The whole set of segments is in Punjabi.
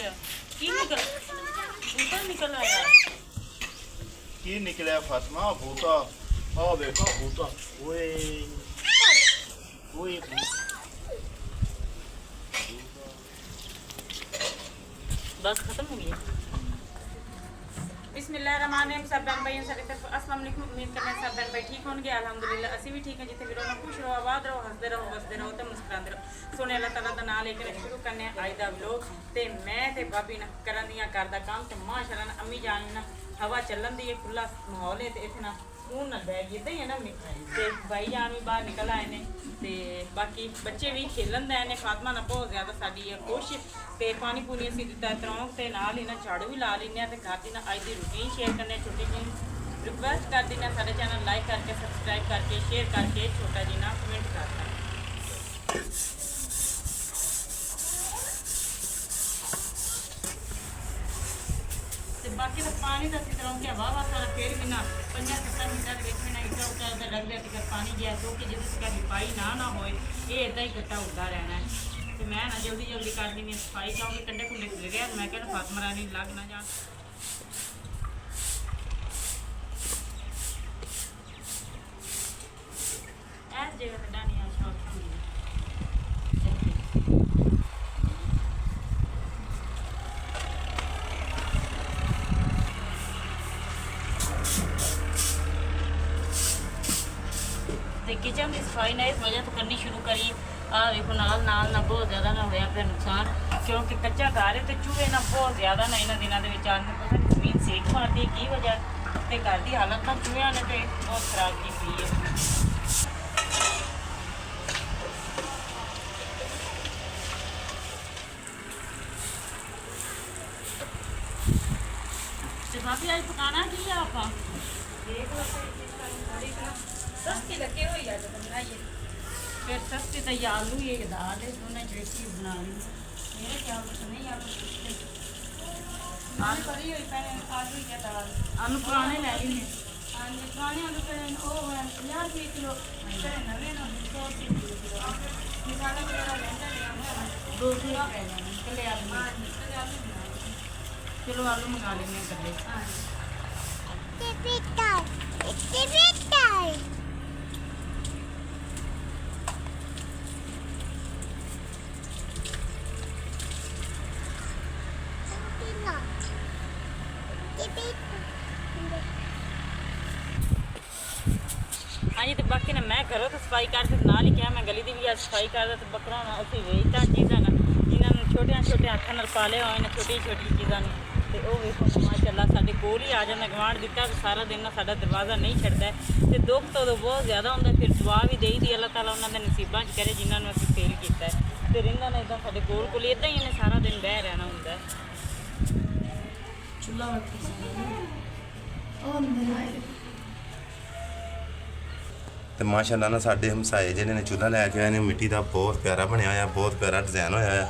गया की निकल बूटा निकल आया की निकलिया फातिमा बूटा आ देखो बूटा ओए ओए बस खत्म हो गया बिस्मिल्लाहिर्रहमानिर्रहीम सब बहन भाइयों सारी तरफ अस्सलाम वालेकुम उम्मीद करते हैं सब बहन भाई ठीक होंगे अल्हम्दुलिल्लाह ਅਸੀਂ ਵੀ ਠੀਕ ਹਾਂ ਜਿੱਥੇ ਵੀ ਰਹੋ खुश रहो आबाद रहो हंसते रहो बसते रहो ਤੇ ਮੁਸਕਰਾਉਂਦੇ ਰਹੋ ਸੋਨੇ ਅੱਲਾਹ ਤਾਲਾ ਦਾ ਨਾਮ ਲੈ ਕੇ ਸ਼ੁਰੂ ਕਰਨੇ ਆ ਅੱਜ ਦਾ ਵਲੌਗ ਤੇ ਮੈਂ ਤੇ ਭਾਬੀ ਨਾ ਕਰਨ ਦੀਆਂ ਕਰਦਾ ਕੰਮ ਤੇ ਮਾਸ਼ਾਅੱਲਾ ਨਾ ਅੰਮੀ ਜਾਨ ਨਾ ਹਵਾ ਚੱਲਣ ਦੀ ਹੈ ਖੁੱਲਾ ਮਾਹੌਲ ਹੈ ਤੇ ਇੱਥੇ ਨਾ ਸਕੂਨ ਨਾਲ ਬੈਠ ਗਈ ਇਦਾਂ ਹੀ ਹੈ ਨਾ ਅੰਮੀ ਤੇ ਭਾਈ ਜਾਨ ਵੀ ਬਾਹਰ ਨਿਕਲ ਆਏ ਨੇ ਤੇ ਬਾਕੀ ਬੱਚੇ ਵੀ ਖੇਲਣ ਦੇ ਨੇ ਫਾਤਮਾ ਨਾਲ ਬਹੁਤ ਜ਼ਿਆਦਾ ਸਾਡੀ ਹੈ ਖੁਸ਼ ਤੇ ਪਾਣੀ ਪੂਣੀ ਅਸੀਂ ਦਿੱਤਾ ਤਰੋਂਕ ਤੇ ਨਾਲ ਹੀ ਨਾ ਝਾੜੂ ਵੀ ਲਾ ਲੈਂਦੇ ਆ ਤੇ ਘਰ ਦੀ ਨਾ ਅੱਜ ਦੀ ਰੂਟੀਨ ਸ਼ੇਅਰ ਕਰਨੇ ਛੋਟੀ ਜਿਹੀ ਰਿਕਵੈਸਟ ਕਰਦੀ ਨਾ ਸਾਡੇ ਚੈਨਲ ਲਾਈਕ ਕਰਕੇ ਸਬਸਕ੍ਰਾਈਬ ਕਰਕੇ ਸ਼ੇਅਰ ਕਰਕੇ ਛੋਟਾ ਜਿਹਾ ਨਾ ਕਮੈਂਟ ਕਰਨਾ ਤੇ ਬਾਕੀ ਦਾ ਪਾਣੀ ਦਾ ਅਸੀਂ ਤਰੋਂਕ ਕੇ ਵਾਵਾ ਸਾਰਾ ਫੇਰ ਵੀ ਨਾ 5-7 ਮਿੰਟਾਂ ਦੇ ਵਿੱਚ ਵੀ ਨਾ ਇੱਟਾ ਉੱਟਾ ਦਾ ਲੱਗ ਰਿਹਾ ਕਿ ਪਾਣੀ ਗਿਆ ਕਿਉਂਕਿ ਜੇ ਤੁਸੀਂ ਕਦੀ ਪਾਈ ਨਾ ਹੋਏ ਇਹ ਇਦਾਂ ਹੀ ਇਕੱਠਾ ਹੁੰਦਾ ਰਹਿਣਾ ਹੈ ਤੇ ਮੈਂ ਨਾ ਜਲਦੀ ਜਲਦੀ ਕਰਦੀ ਮੈਂ ਸਫਾਈ ਕਿਉਂਕਿ ਕੰਡੇ ਕੁੰਡੇ ਖੁੱਲ ਗਿਆ ਮੈਂ ਕਹਿੰਦਾ ਫਾਤਮਾ ਰਾਣੀ ਲੱਗ ਨਾ ਜਾਣ ਐਸ ਜਗ੍ਹਾ ਤੇ ਡਾਣੀ ਆ ਸ਼ੌਕ ਤੇ ਕਿਚਨ ਦੀ ਸਫਾਈ ਨਾ ਇਸ ਵਜ੍ਹਾ ਤੋਂ ਕਰਨੀ ਸ਼ੁਰੂ ਕਰੀ ਆ ਵੇਖੋ ਨਾਲ ਨਾਲ ਨਾ ਬਹੁਤ ਜ਼ਿਆਦਾ ਨਾ ਹੋਇਆ ਫਿਰ ਨੁਕਸਾਨ ਕਿਉਂਕਿ ਕੱਚਾ ਘਰ ਹੈ ਤੇ ਚੂਹੇ ਨਾ ਬਹੁਤ ਜ਼ਿਆਦਾ ਨਾ ਇਹਨਾਂ ਦਿਨਾਂ ਦੇ ਵਿੱਚ ਆਣ ਕੇ ਪਤਾ ਨਹੀਂ ਜ਼ਮੀਨ ਸੇਕ ਮਾਰਦੀ ਕੀ ਵਜ੍ਹਾ ਤੇ ਘਰ ਦੀ ਹਾਲਤ ਤਾਂ ਚੂਹਿਆਂ ਨੇ ਤੇ ਬਹੁਤ ਖਰਾਬ ਕੀਤੀ ਹੈ ਤੇ ਭਾਬੀ ਅੱਜ ਪਕਾਣਾ ਕੀ ਆ ਆਪਾਂ ਦੇਖ ਲਓ सस्ती लगे हुई है जब बनाइए फिर सस्ती तो ये आलू ये दाल है दोनों जैसी बना ली मेरे ख्याल से नहीं आलू पड़ी हुई पहले आलू या दाल आलू पुराने ले लेने पुराने आलू पे वो 50 रुपये किलो नवे ना 100 रुपये किलो मसाला वगैरह लेंदा लिया 200 रुपये निकले आलू चलो आलू मंगा लेंगे कल्ले हाँ जी तो बाकी ना मैं करो तो सफाई कर तो नाल ही क्या मैं गली की भी आज सफाई करदा तो बकरा ना उसे वेचदा चीज़ां ना जिन्होंने छोटे छोटे हत्थों नाल पाले हुए ने छोटी छोटी चीज़ां ते वो वेखो माशाअल्लाह साडे कोल ही आ जांदा गवांढ दिता तो सारा दिन ना साडा दरवाज़ा नहीं छड्डदा ते दुख तो बहुत ज़्यादा हुंदा फिर दुआ भी देई दी अल्लाह ताला उन्हां दे नसीबां च करे जिन्हां नूं असीं फेल कीता है ते रिंदा ने इदां साडे कोल इदां ही इन्हें सारा दिन बह रहना हुंदा है चुल्हा ਤੇ ਮਾਸ਼ਾਅੱਲਾ ਨਾ ਸਾਡੇ ਹਮਸਾਏ ਜਿਹੜੇ ਨੇ ਚੁੱਲ੍ਹਾ ਲੈ ਕੇ ਆਏ ਨੇ ਮਿੱਟੀ ਦਾ ਬਹੁਤ ਪਿਆਰਾ ਬਣਿਆ ਹੋਇਆ ਬਹੁਤ ਪਿਆਰਾ ਡਿਜ਼ਾਈਨ ਹੋਇਆ ਆ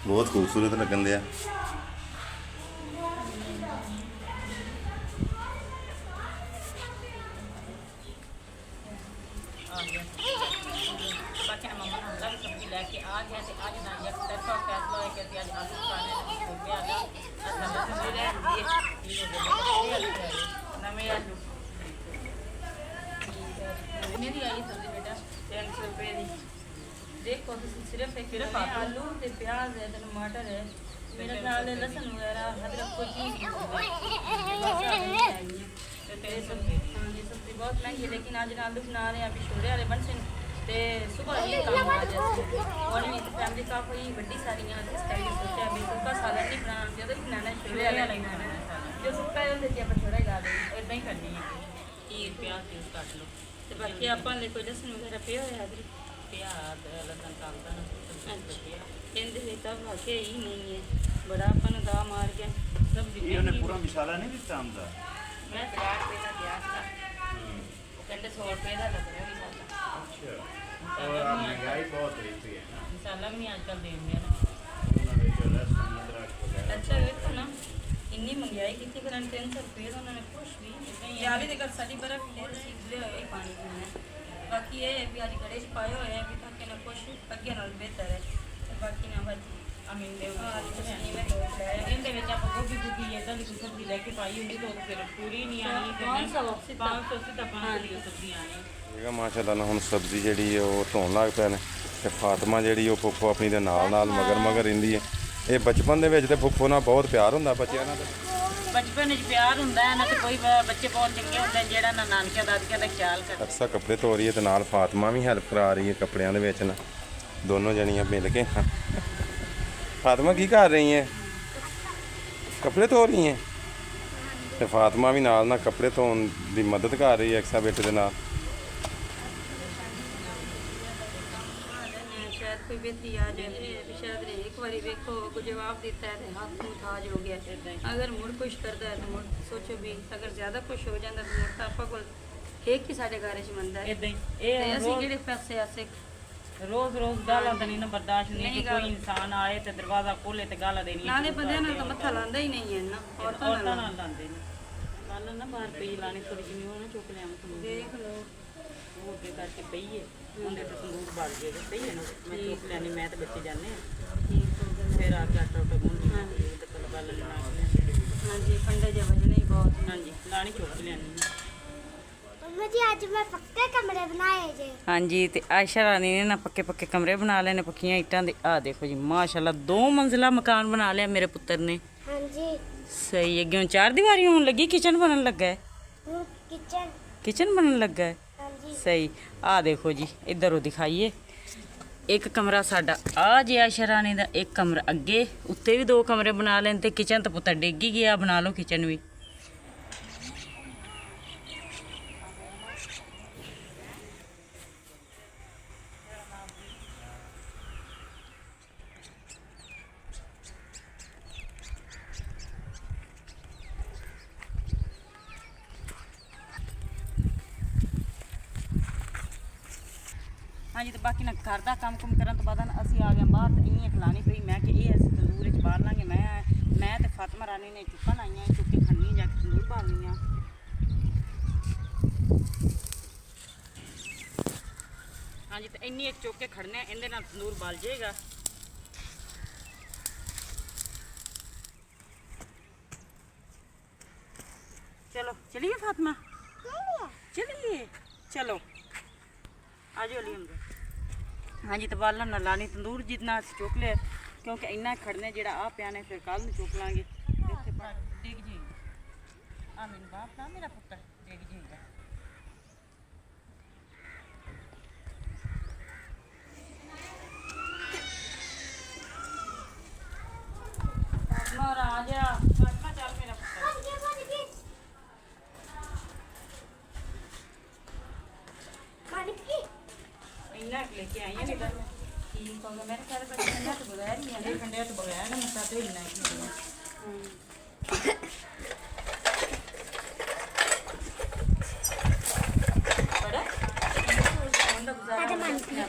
ਬਹੁਤ ਖੂਬਸੂਰਤ ਲੱਗਣ ਦਿਆ बाकी ना मम्मा हमला भी सब्जी लेके आ गया तो आज ना एक तरफा फैसला है कि आज आलू खाने हो गया ना अल्लाह से मेरे लिए नवे आलू मेरी आई सब्जी बेटा 300 रुपये दी देखो सिर्फ आलू ते प्याज है ते टमाटर है मेरा ख्याल है लहसुन वगैरह अदरक कोई चीज़ तेरे सब्जी बहुत महंगी है लेकिन आज आलू बना रहे हैं अभी छोले वाले बन से ते सुबह ही काम आ जाते और फैमिली काफ़ी बड़ी सारी इस टाइम सोचा अभी सुखा सालन नहीं बनाना चाहिए तो बनाना छोले वाला बनाना जो सुखा है उसे आप छोड़ा ही ला दो इदा ही करनी है खीर प्याज प्यूज कट लो तो बाकी आप कोई लहसुन वगैरह पे होया प्याज लसन कागदा कहते तब वाकई ही नहीं है बड़ा अपन दा मार के सब्जी उन्हें पूरा मसाला नहीं दिता हमदा मैं 50 रुपये का गया था कहते 100 रुपये का लग रहा है अच्छा और महंगाई बहुत रहती है ना मसाला भी आजकल दे दिया ना अच्छा देखो ना इन्नी महंगाई की थी फिर 300 रुपये तो उन्होंने कुछ भी यार ही देखकर सारी बर्फ ले हुए पानी पीना बाकी ये है भी आज घड़े च पाए हुए हैं भी ताकि ना कुछ अगे नाल बेहतर है बाकी ना भाजी ਅਮੀਨ ਦੇ ਇਹਦੇ ਵਿੱਚ ਆਪਾਂ ਗੋਭੀ ਗੁੱਭੀ ਇਦਾਂ ਦੀ ਕੋਈ ਸਬਜ਼ੀ ਲੈ ਕੇ ਪਾਈ ਹੁੰਦੀ ਤਾਂ ਉਹ ਫਿਰ ਪੂਰੀ ਨਹੀਂ ਆਣੀ 580 ਤਾਂ 500 ਦੀ ਸਬਜ਼ੀ ਆਣੀ ਹੈਗਾ ਮਾਸ਼ਾਅੱਲਾ ਨਾਲ। ਹੁਣ ਸਬਜ਼ੀ ਜਿਹੜੀ ਹੈ ਉਹ ਧੋਣ ਲੱਗ ਪਏ ਨੇ ਤੇ ਫਾਤਮਾ ਜਿਹੜੀ ਉਹ ਫੁੱਫੋ ਆਪਣੀ ਦੇ ਨਾਲ ਮਗਰ ਰਹਿੰਦੀ ਹੈ। ਇਹ ਬਚਪਨ ਦੇ ਵਿੱਚ ਤੇ ਫੁੱਫੋ ਨਾਲ ਬਹੁਤ ਪਿਆਰ ਹੁੰਦਾ ਬੱਚਿਆਂ ਨਾਲ। ਬਚਪਨ ਵਿੱਚ ਪਿਆਰ ਹੁੰਦਾ ਹੈ ਨਾ ਤੇ ਕੋਈ ਬੱਚੇ ਬਹੁਤ ਚੰਗੇ ਹੁੰਦੇ ਨੇ ਜਿਹੜਾ ਨਾ ਨਾਨਕਿਆਂ ਦਾਦਕਿਆਂ ਦਾ ਖਿਆਲ ਕਰਦਾ। ਅਕਸਰ ਕੱਪੜੇ ਧੋ ਰਹੀ ਹੈ ਤੇ ਨਾਲ ਫਾਤਮਾ ਵੀ ਹੈਲਪ ਕਰਾ ਰਹੀ ਹੈ ਕੱਪੜਿਆਂ ਦੇ ਵਿੱਚ ਨਾ, ਦੋਨੋਂ ਜਣੀਆਂ ਮਿਲ ਕੇ। ਫਾਤਮਾ ਕੀ ਕਰ ਰਹੀ ਹੈ? ਕੱਪੜੇ ਧੋ ਰਹੀ ਹੈ ਤੇ ਫਾਤਮਾ ਵੀ ਨਾਲ ਕੱਪੜੇ ਧੋਣ ਦੀ ਮਦਦ ਕਰ ਰਹੀ ਹੈ ਅਕਸਰ ਬੇਟੇ ਦੇ ਨਾਲ। शायद कोई बेहतरी आ जाए, शायद ने एक बारी देखो को जवाब देता है हाथ मुँह थाज हो गया। अगर मुड़ कुछ करता है तो मुड़ सोचो भी अगर ज़्यादा कुछ हो जाता तो मुड़ आपा को एक ही साढ़े घर च बनता है। ਇਦਾਂ ਹੀ ते ਇਹ असीं जेह्ड़े पैसे आसे ਰੋਜ਼ ਗਾਲਾਂ ਤਾਂ ਨਹੀਂ ਨਾ ਬਰਦਾਸ਼ਤ ਨਹੀਂ ਕਿ ਕੋਈ ਇਨਸਾਨ ਆਏ ਤੇ ਦਰਵਾਜ਼ਾ ਖੋਲੇ ਤੇ ਗਾਲਾਂ ਦੇਣੀਆਂ। नाले बंदे ना तो मत्था लांदा ही नहीं है ना औरतां ਔਰਤਾਂ नाल। ਨਾਲ ਲਾਉਂਦੇ ਨੇ। ਕੱਲ ਨਾ ਬਾਹਰ ਪਈ ਲਾਣੀ ਥੋੜੀ ਜਿਹੀ ਉਹ ਨਾ ਚੁੱਕ ਲਿਆਵਾਂ ਤੁਹਾਨੂੰ। देख लो ਉਹ ਅੱਗੇ ਕਰਕੇ ਪਈਏ ਉਹਦੇ ਤੇ ਸੰਦੂਕ ਬਾਲ ਜੇ ਪਈਏ ਨਾ ਮੈਂ ਚੁੱਕ ਲੈਣੀ ਮੈਂ ਤੇ ਬੱਚੇ ਜਾਂਦੇ ਆ ठीक हो गया। ਫਿਰ ਆ ਕੇ ਆਟਾ ਗੁੰਨ ਹਾਂਜੀ ਤੇ ਕੱਲ ਗੱਲ ਲੈਣਾ। हाँ जी पंडे जे बजने ही बहुत हैं। ਹਾਂਜੀ ਲਾਣੀ ਚੁੱਕ ਲੈਣੀ। ਮੰਮਾ ਜੀ ਅੱਜ ਮੈਂ ਪੱਕੇ ਕਮਰੇ ਬਣਾਏ ਜੇ। ਹਾਂਜੀ ਤੇ ਆਇਸ਼ਾ ਰਾਣੀ ਨੇ ਨਾ ਪੱਕੇ ਕਮਰੇ ਬਣਾ ਲਏ ਨੇ ਪੱਕੀਆਂ ਇੱਟਾਂ ਦੇ। ਆ ਦੇਖੋ ਜੀ ਮਾਸ਼ਾਅੱਲਾ 2 ਮੰਜ਼ਿਲਾ ਮਕਾਨ ਬਣਾ ਲਿਆ ਮੇਰੇ ਪੁੱਤਰ ਨੇ। ਹਾਂਜੀ ਸਹੀ ਹੈ। ਅੱਗੇ 4 ਦੀਵਾਰੀ ਹੋਣ ਲੱਗੀ, ਕਿਚਨ ਬਣਨ ਲੱਗਾ ਹੈ। ਹੁਣ ਕਿਚਨ ਬਣਨ ਲੱਗਾ ਹੈ। ਹਾਂਜੀ ਸਹੀ। ਆ ਦੇਖੋ ਜੀ ਇੱਧਰੋਂ ਦਿਖਾਈਏ। ਇੱਕ ਕਮਰਾ ਸਾਡਾ ਆ ਜੀ ਆਇਸ਼ਾ ਰਾਣੀ ਦਾ, ਇੱਕ ਕਮਰਾ ਅੱਗੇ ਉੱਤੇ ਵੀ 2 ਕਮਰੇ ਬਣਾ ਲੈਣ ਤੇ ਕਿਚਨ ਤਾਂ ਪੁੱਤਰ ਡਿੱਗ ਹੀ ਗਿਆ। ਬਣਾ ਲਓ ਕਿਚਨ ਵੀ। ਹਾਂਜੀ ਤੇ ਬਾਕੀ ਨਾ ਘਰ ਦਾ ਕੰਮ ਕਰਨ ਤੋਂ ਬਾਅਦ ਨਾ ਅਸੀਂ ਆ ਗਏ ਬਾਹਰ ਤੇ ਇੰਨੀ ਖਲਾਣੀ ਪਈ। ਮੈਂ ਕਿ ਇਹ ਅਸੀਂ ਤੰਦੂਰ ਵਿੱਚ ਬਾਲ ਲਾਂਗੇ। ਮੈਂ ਤੇ ਫਾਤਮਾ ਰਾਣੀ ਨੇ ਚੁੱਕਣ ਆਈਆਂ ਚੁੱਕ ਕੇ ਖੰਨੀ ਜਾ ਕੇ ਤੰਦੂਰ ਬਾਲਣੀਆਂ। ਹਾਂਜੀ ਤੇ ਇੰਨੀ ਇੱਕ ਚੁੱਕ ਕੇ ਖੜਨੇ ਇਹਦੇ ਨਾਲ ਤੰਦੂਰ ਬਾਲ ਜਾਏਗਾ। ਚਲੋ ਚਲਿਏ ਫਾਤਮਾ ਚਲਿਏ ਚਲੋ ਆਜੋ ਅਲੀ ਅੰਦਰ। ਹਾਂਜੀ ਤੇ ਬਾਲਣ ਨਾ ਲਾਣੀ ਤੰਦੂਰ ਜਿੰਨਾ ਅਸੀਂ ਚੁੱਕ ਲਿਆ ਕਿਉਂਕਿ ਇੰਨਾ ਖੜਨੇ ਜਿਹੜਾ ਆ ਪਿਆ ਨੇ ਫਿਰ ਕੱਲ ਨੂੰ ਚੁੱਕ ਲਾਂਗੇ। ਇੱਥੇ ਡਿੱਗ ਜੀ ਆ ਮੈਨੂੰ ਬਾਪ ਨਾ ਮੇਰਾ ਪੁੱਤਰ ਡਿੱਗ ਜੀਗਾ। ਮਹਾਰਾਜਾ ਫਾਤਮਾ ਚੱਲ ਮੇਰਾ ਪੁੱਤਰ। ਇੰਨਾ ਲੈ ਕੇ ਆਈਆਂ ਨੇ ਤਾਂ ਠੀਕ ਹੋ ਗਿਆ। ਮੇਰੇ ਘਰ ਬੱਚੇ ਠੰਡਾ ਤੋਂ ਬਗੈਰ ਹੀ ਆ ਠੰਡੇ ਤੋਂ ਬਗੈਰ ਨਾ ਮਸਾ ਤੇ ਇੰਨਾ ਹੀ ਬੜਾ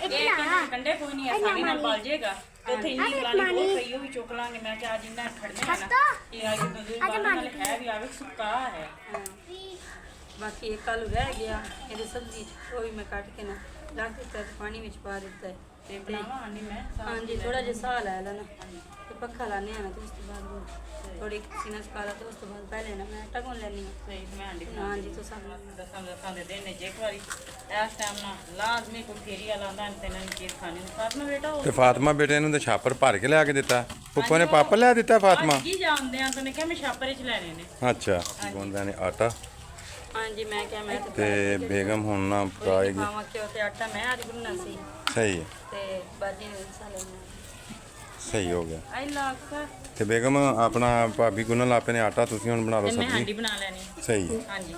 ਇਹ ਕੰਡੇ ਕੋਈ ਨਹੀਂ ਆਸਾਨੀ ਨਾਲ ਬਲ ਜਾਏਗਾ ਤੇ ਉੱਥੇ ਇੰਨੀ ਗਲਾਨੀ ਬਹੁਤ ਪਈ ਉਹ ਵੀ ਚੁੱਕ ਲਾਂਗੇ। ਮੈਂ ਕਿਹਾ ਅੱਜ ਇੰਨਾ ਖੜਨੇ ਆ ਨਾ ਇਹ ਆ ਜਦੋਂ ਦੂਰ ਬਾਹਰ ਨਾਲ ਹੈ ਵੀ ਆਵੇ ਸੁੱਕਾ ਹੈ। बाकी एक आलू रह गया ये सब्जी वो भी मैं काट के ना रख दिता है पानी में पा दिता है। ਤੇ ਬਣਾਵਾ ਆਨੀ ਮੈਂ हाँ जी थोड़ा जिहा साह लै लेना ते पक्खा लाने ना तो उस तो बाद थोड़ी सीना सुखा तो उस तो बाद पहले ना मैं आटा गुन लैनी ਸਹੀ ਮੈਂ ਆਂਡੀ हाँ जी तो सब ਦਸਾਂ ਦੇ ਦਿਨ ਨੇ ਜੇ ਇੱਕ ਵਾਰੀ ਇਸ ਟਾਈਮ ਨਾਲ ਲਾਜ਼ਮੀ ਕੋਈ ਫੇਰੀਆ ਲਾਉਂਦਾ ਤੇ ਇਹਨਾਂ ਨੂੰ ਚੀਜ਼ ਖਾਣੀ ਨਹੀਂ। ਫਾਤਮਾ ਬੇਟਾ ਉਹ ਤੇ ਫਾਤਮਾ ਬੇਟੇ ਨੂੰ ਤੇ ਛਾਪਰ ਭਰ ਕੇ ਲਿਆ ਕੇ ਦਿੱਤਾ। ਫੁੱਫੋ ਨੇ ਪਾਪਾ ਲਿਆ ਦਿੱਤਾ ਫਾਤਮਾ। ਕੀ ਜਾਣਦੇ ਆ ਤੈਨੂੰ ਕਿਹਾ ਮੈਂ ਛਾਪਰੇ ਚ ਲੈਣੇ ਨੇ। ਅੱਛਾ ਗੁੰਦਾ ਨੇ ਆਟਾ हाँ जी मैं क्या मैं तो ਤੇ ਬੇਗਮ ਹੁਣ ਨਾ ਪਕਾਏਗੀ। खावा क्यों ते आटा मैं आज गुनना सी ਸਹੀ ਹੈ, ते बाजी ने साले ਸਹੀ ਹੋ ਗਿਆ। ਆਈ ਲਾਕਸਾ ਤੇ ਬੇਗਮ ਆਪਣਾ ਭਾਬੀ ਗੁੰਨਣ ਲੱਪੇ ਨੇ ਆਟਾ, ਤੁਸੀਂ ਹੁਣ ਬਣਾ ਲਓ ਤੇ ਮੈਂ ਹਾਂਡੀ ਸਬਜ਼ੀ। ਬਣਾ ਲੈਣੀ। ਸਹੀ ਹੈ। ਹਾਂਜੀ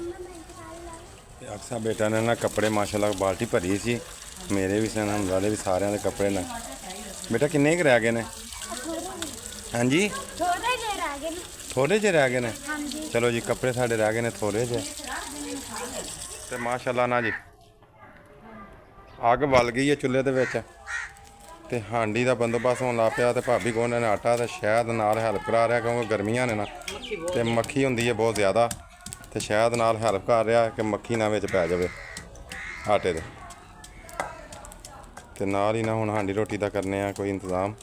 ਤੇ ਅਕਸਰ ਬੇਟਾ ਨੇ ਨਾ ਕੱਪੜੇ ਮਾਸ਼ਾਅੱਲਾ ਬਾਲਟੀ ਭਰੀ ਸੀ, ਮੇਰੇ ਵੀ ਸਨ ਹਮਜ਼ਾ ਦੇ ਵੀ, ਸਾਰਿਆਂ ਦੇ ਕੱਪੜੇ ਨੇ। ਬੇਟਾ ਕਿੰਨੇ ਕੁ ਰਹਿ ਗਏ ਨੇ? ਹਾਂਜੀ ਥੋੜੇ ਜਿਹੇ ਰਹਿ ਗਏ ਨੇ। ਥੋੜੇ ਜਿਹੇ ਰਹਿ ਗਏ ਨੇ। ਹਾਂਜੀ ਚਲੋ ਜੀ ਕੱਪੜੇ ਸਾਡੇ ਰਹਿ ਗਏ ਨੇ ਥੋੜੇ ਜਿਹੇ। ਤੇ ਮਾਸ਼ਾਅੱਲਾ ਨਾ ਜੀ ਅੱਗ ਬਲ ਗਈ ਹੈ ਚੁੱਲ੍ਹੇ ਦੇ ਵਿੱਚ ਤੇ ਹਾਂਡੀ ਦਾ ਬੰਦੋਬਸਤ ਹੋਣ ਲੱਗ ਪਿਆ ਤੇ ਭਾਬੀ ਕੋਲ ਨੇ ਆਟਾ ਤੇ ਸ਼ਹਿਦ ਨਾਲ ਹੈਲਪ ਕਰਾ ਰਿਹਾ ਕਿਉਂਕਿ ਗਰਮੀਆਂ ਨੇ ਨਾ ਤੇ ਮੱਖੀ ਹੁੰਦੀ ਹੈ ਬਹੁਤ ਜ਼ਿਆਦਾ ਤੇ ਸ਼ਹਿਦ ਨਾਲ ਹੈਲਪ ਕਰ ਰਿਹਾ ਕਿ ਮੱਖੀ ਨਾ ਵਿੱਚ ਪੈ ਜਾਵੇ ਆਟੇ ਦੇ। ਤੇ ਨਾਲ ਹੀ ਨਾ ਹੁਣ ਹਾਂਡੀ ਰੋਟੀ ਦਾ ਕਰਨੇ ਆ ਕੋਈ ਇੰਤਜ਼ਾਮ।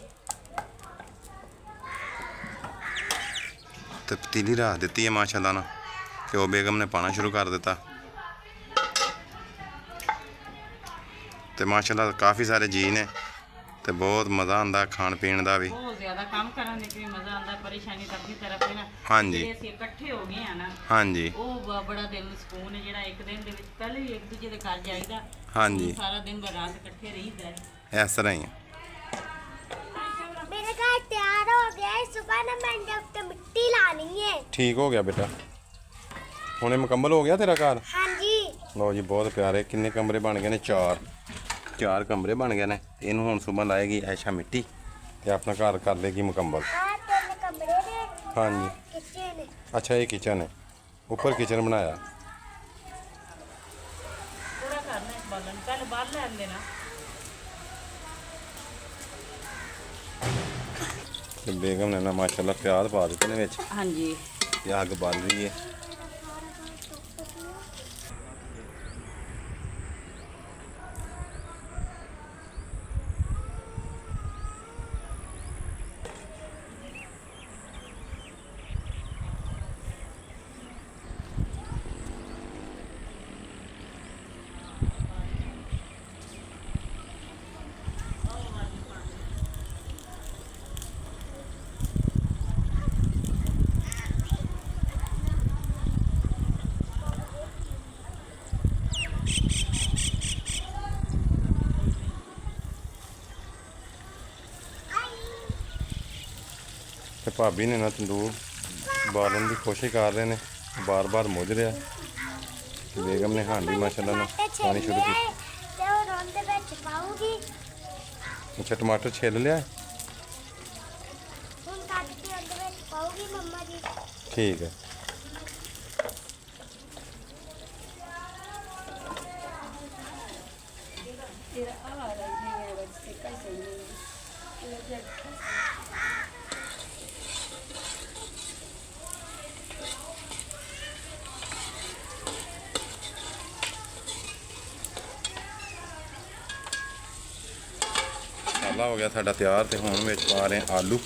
ਤੇ ਪਤੀਲੀ ਰੱਖ ਦਿੱਤੀ ਹੈ ਮਾਸ਼ਾਅੱਲਾ ਨਾਲ। ਘਿਓ ਬੇਗਮ ਨੇ ਪਾਣਾ ਸ਼ੁਰੂ ਕਰ ਦਿੱਤਾ ਤੇ ਮਾਸ਼ਾਅੱਲਾ ਕਾਫੀ ਸਾਰੇ ਜੀ ਨੇ ਤੇ ਬਹੁਤ ਮਜ਼ਾ ਆਉਂਦਾ ਖਾਣ ਪੀਣ ਦਾ ਵੀ। ਬਹੁਤ ਜ਼ਿਆਦਾ ਕੰਮ ਕਰਨ ਵਿੱਚ ਵੀ ਮਜ਼ਾ ਆਉਂਦਾ, ਪਰੇਸ਼ਾਨੀ ਤਾਂ ਆਪਣੀ ਤਰਫ ਹੈ ਨਾ। ਹਾਂਜੀ ਜਿਹੜੇ ਅਸੀਂ ਇਕੱਠੇ ਹੋ ਗਏ ਆ ਨਾ, ਹਾਂਜੀ ਉਹ ਬੜਾ ਦਿਲ ਨੂੰ ਸਕੂਨ ਹੈ ਜਿਹੜਾ ਇੱਕ ਦਿਨ ਦੇ ਵਿੱਚ ਪਹਿਲੇ ਵੀ ਇੱਕ ਦੂਜੇ ਦੇ ਘਰ ਜਾਈਦਾ, ਹਾਂਜੀ ਸਾਰਾ ਦਿਨ ਰਾਤ ਇਕੱਠੇ ਰਹੀਦਾ ਹੈ। ਇਸ ਤਰ੍ਹਾਂ ਹੀ ਹੈ। मेरे घर तैयार हो गया है, सुबह ना मैंने उसपे मिट्टी लानी है। ਠੀਕ ਹੋ ਗਿਆ ਬੇਟਾ, ਹੁਣੇ ਮੁਕੰਮਲ ਹੋ ਗਿਆ ਤੇਰਾ ਘਰ। हाँ जी। ਲਓ ਜੀ ਬਹੁਤ ਪਿਆਰੇ ਕਿੰਨੇ ਕਮਰੇ ਬਣ ਗਏ ਨੇ, ਚਾਰ ਕਮਰੇ ਬਣ ਗਏ ਨੇ। ਇਹਨੂੰ ਹੁਣ ਸੁਬਹ ਲਾਏਗੀ ਐਸ਼ਾ ਮਿੱਟੀ ਤੇ ਆਪਣਾ ਘਰ ਕਰ ਲੇਗੀ ਮੁਕੰਮਲ। हाँ, 3 कमरे ने। हाँ जी। किचन है। ਅੱਛਾ ਇਹ ਕਿਚਨ ਹੈ, ਉੱਪਰ ਕਿਚਨ ਬਣਾਇਆ। ਪੂਰਾ ਕਰਨਾ ਇਸ ਬਾਲਣ ਨੂੰ, ਪਹਿਲੇ ਬਾਹਰ ਲੈ ਆਉਂਦੇ ਨਾ। ਤੇ ਬੇਗਮ ਨੇ ਨਾ ਮਾਸ਼ਾਅੱਲਾ ਪਿਆਜ਼ ਪਾ ਦਿੱਤੇ ਨੇ ਵਿੱਚ ਹਾਂਜੀ, ਤੇ ਅੱਗ ਬਲ ਰਹੀ ਹੈ। ਤੇ ਭਾਬੀ ਨੇ ਨਾ ਤੰਦੂਰ ਬਾਲਣ ਦੀ ਕੋਸ਼ਿਸ਼ ਕਰ ਰਹੇ ਨੇ, ਬਾਰ-ਬਾਰ ਮੁੱਝ ਰਿਹਾ। ਤੇ ਬੇਗਮ ਨੇ ਹਾਂਡੀ ਮਾਸ਼ਾਅੱਲਾ ਨਾਲ ਪਾਣੀ ਸ਼ੁਰੂ ਕੀਤੀ। ਤੇ ਉਹ ਰੋਂਦੇ ਵਿੱਚ ਪਾਉਗੀ। ਅੱਛਾ ਟਮਾਟਰ ਛਿੱਲ ਲਿਆ, ਹੁਣ ਕੱਟ ਕੇ ਉਹਦੇ ਵਿੱਚ ਪਾਉਗੀ ਮੰਮਾ ਜੀ। ਠੀਕ ਹੈ। ਮਸਾਲਾ ਹੋ ਗਿਆ ਸਾਡਾ ਤਿਆਰ ਤੇ ਹੁਣ ਵਿੱਚ ਪਾ ਰਹੇ ਹਾਂ ਆਲੂ।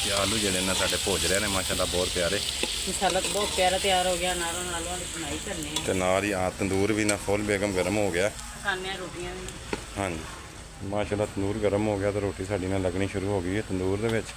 ਤੇ ਆਲੂ ਜਿਹੜੇ ਨੇ ਸਾਡੇ ਭੁੱਜ ਰਹੇ ਨੇ ਮਾਸ਼ਾਅੱਲਾ ਬਹੁਤ ਪਿਆਰੇ। ਮਸਾਲਾ ਤਾਂ ਬਹੁਤ ਪਿਆਰਾ ਤਿਆਰ ਹੋ ਗਿਆ, ਨਾਲੋਂ ਨਾਲ ਆਲੂਆਂ ਦੀ ਬਣਾਈ ਕਰਨੀ ਹੈ। ਤੇ ਨਾਲ ਹੀ ਆ ਤੰਦੂਰ ਵੀ ਨਾ ਫੁੱਲ ਬੇਗਮ ਗਰਮ ਹੋ ਗਿਆ। ਖਾਣੇ ਆ ਰੋਟੀਆਂ ਵੀ। ਹਾਂਜੀ ਮਾਸ਼ਾਅੱਲਾ ਤੰਦੂਰ ਗਰਮ ਹੋ ਗਿਆ ਤੇ ਰੋਟੀ ਸਾਡੀ ਨਾਲ ਲੱਗਣੀ ਸ਼ੁਰੂ ਹੋ ਗਈ ਹੈ ਤੰਦੂਰ ਦੇ ਵਿੱਚ।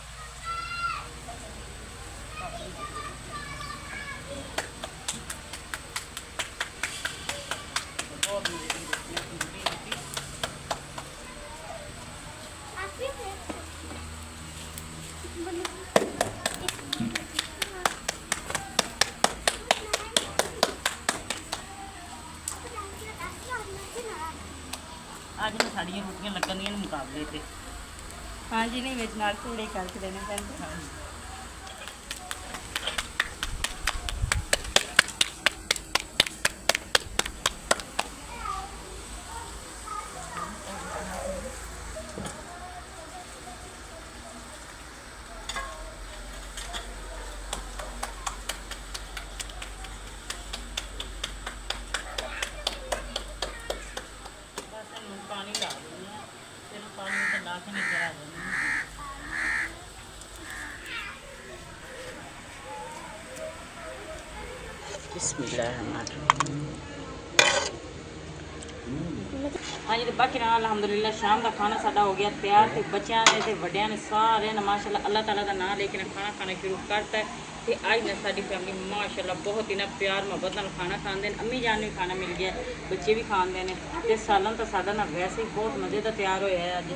ਅੱਜ ਨੂੰ ਸਾਡੀਆਂ ਰੋਟੀਆਂ ਲੱਗਣੀਆਂ ਨੇ ਮੁਕਾਬਲੇ ਤੇ। ਹਾਂਜੀ ਨਹੀਂ ਵਿੱਚ ਨਾਲ ਥੋੜੇ ਕਰਕੇ ਦੇਣੇ ਪੈਂਦੇ। ਬਸ ਇਹਨੂੰ ਪਾਣੀ ਲਾ ਦਿੰਦੇ ਹਾਂ, ਫਿਰ ਪਾਣੀ ਤੇ ਲਾ ਕੇ ਨੀਚੇ ਰੱਖ ਦਿੰਦੇ ਹਾਂ। ਹਾਂਜੀ ਤੇ ਬਾਕੀ ਨਾਲ ਅਲਹਮਦੁਲਿਲਾ ਸ਼ਾਮ ਦਾ ਖਾਣਾ ਸਾਡਾ ਹੋ ਗਿਆ ਤਿਆਰ ਤੇ ਬੱਚਿਆਂ ਨੇ ਤੇ ਵੱਡਿਆਂ ਨੇ ਸਾਰਿਆਂ ਨੇ ਮਾਸ਼ਾਅੱਲਾ ਅੱਲਾਹ ਤਾਲਾ ਦਾ ਨਾਮ ਲੈ ਕੇ ਖਾਣਾ ਖਾਣਾ ਸ਼ੁਰੂ ਕਰਤਾ ਤੇ ਅੱਜ ਨਾ ਸਾਡੀ ਫੈਮਿਲੀ ਮਾਸ਼ਾਅੱਲਾ ਬਹੁਤ ਹੀ ਨਾ ਪਿਆਰ ਮੁਹੱਬਤ ਨਾਲ ਖਾਣਾ ਖਾਂਦੇ ਨੇ। ਅੰਮੀ ਜਾਨ ਨੂੰ ਵੀ ਖਾਣਾ ਮਿਲ ਗਿਆ, ਬੱਚੇ ਵੀ ਖਾਂਦੇ ਨੇ ਤੇ ਸਾਲਨ ਤਾਂ ਸਾਡਾ ਨਾ ਵੈਸੇ ਹੀ ਬਹੁਤ ਮਜ਼ੇ ਦਾ ਤਿਆਰ ਹੋਇਆ ਹੈ ਅੱਜ।